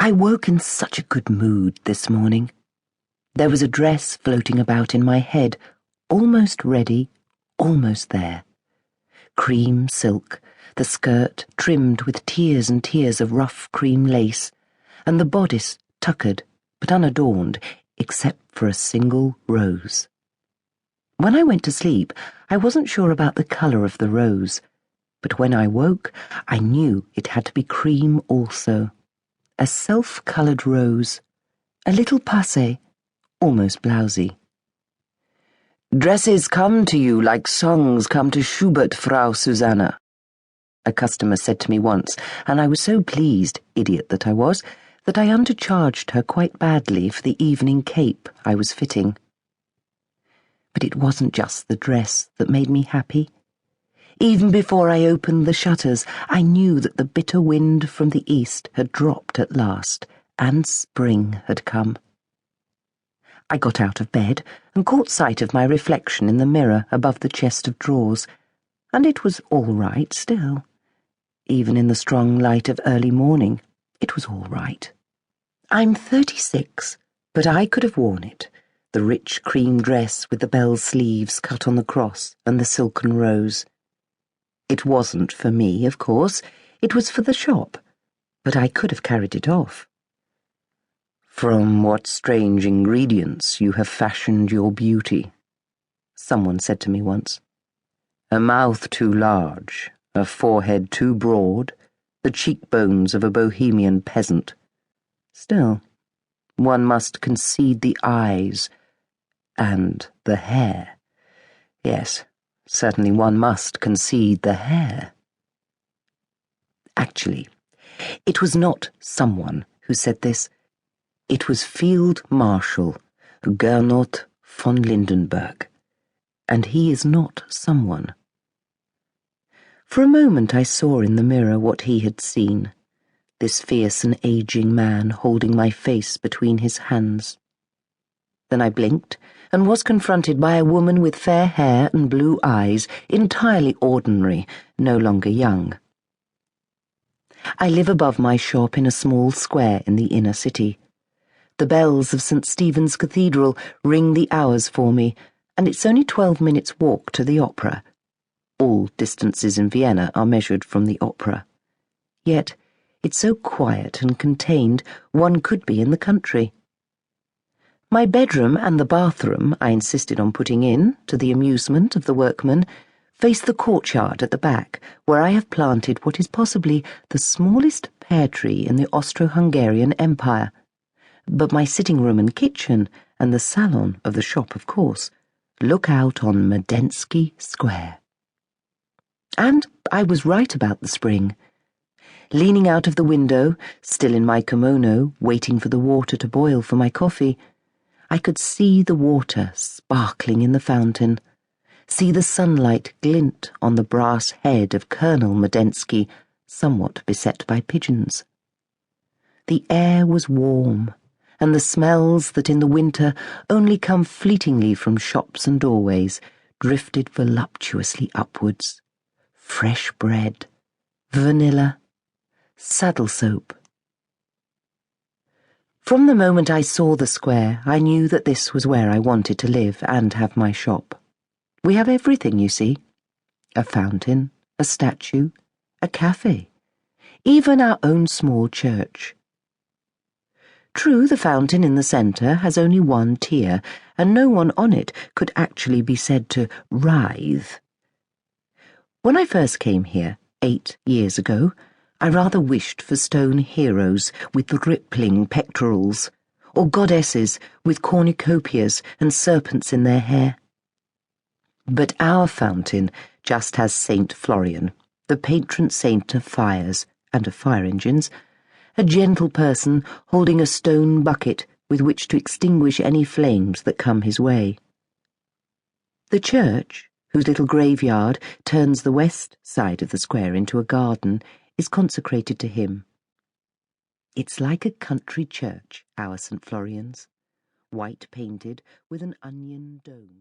I woke in such a good mood this morning. There was a dress floating about in my head, almost ready, almost there. Cream silk, the skirt trimmed with tiers and tiers of rough cream lace, and the bodice tuckered but unadorned except for a single rose. When I went to sleep, I wasn't sure about the colour of the rose, but when I woke, I knew it had to be cream also. A self-coloured rose, a little passé, almost blousy. "Dresses come to you like songs come to Schubert, Frau Susanna," a customer said to me once, and I was so pleased, idiot that I was, that I undercharged her quite badly for the evening cape I was fitting. But it wasn't just the dress that made me happy. Even before I opened the shutters, I knew that the bitter wind from the east had dropped at last, and spring had come. I got out of bed and caught sight of my reflection in the mirror above the chest of drawers, and it was all right still. Even in the strong light of early morning, it was all right. I'm 36, but I could have worn it, the rich cream dress with the bell sleeves cut on the cross and the silken rose. It wasn't for me, of course, it was for the shop, but I could have carried it off. "From what strange ingredients you have fashioned your beauty," someone said to me once. "A mouth too large, a forehead too broad, the cheekbones of a bohemian peasant. Still, one must concede the eyes and the hair. Yes, certainly one must concede the hair." Actually, it was not someone who said this. It was Field Marshal Gernot von Lindenberg, and he is not someone. For a moment I saw in the mirror what he had seen, this fierce and aging man holding my face between his hands. Then I blinked and was confronted by a woman with fair hair and blue eyes, entirely ordinary, no longer young. I live above my shop in a small square in the inner city. The bells of St. Stephen's Cathedral ring the hours for me, and it's only 12 minutes' walk to the opera. All distances in Vienna are measured from the opera. Yet it's so quiet and contained, one could be in the country. My bedroom and the bathroom I insisted on putting in, to the amusement of the workmen, face the courtyard at the back, where I have planted what is possibly the smallest pear tree in the Austro-Hungarian Empire. But my sitting room and kitchen, and the salon of the shop, of course, look out on Madensky Square. And I was right about the spring. Leaning out of the window, still in my kimono, waiting for the water to boil for my coffee, I could see the water sparkling in the fountain, see the sunlight glint on the brass head of Colonel Madensky, somewhat beset by pigeons. The air was warm, and the smells that in the winter only come fleetingly from shops and doorways drifted voluptuously upwards. Fresh bread, vanilla, saddle soap. From the moment I saw the square, I knew that this was where I wanted to live and have my shop. We have everything, you see. A fountain, a statue, a cafe, even our own small church. True, the fountain in the centre has only one tier, and no one on it could actually be said to writhe. When I first came here, 8 years ago, I rather wished for stone heroes with rippling pectorals, or goddesses with cornucopias and serpents in their hair. But our fountain just has Saint Florian, the patron saint of fires and of fire engines, a gentle person holding a stone bucket with which to extinguish any flames that come his way. The church, whose little graveyard turns the west side of the square into a garden, is consecrated to him. It's like a country church, our St. Florian's, white painted with an onion dome.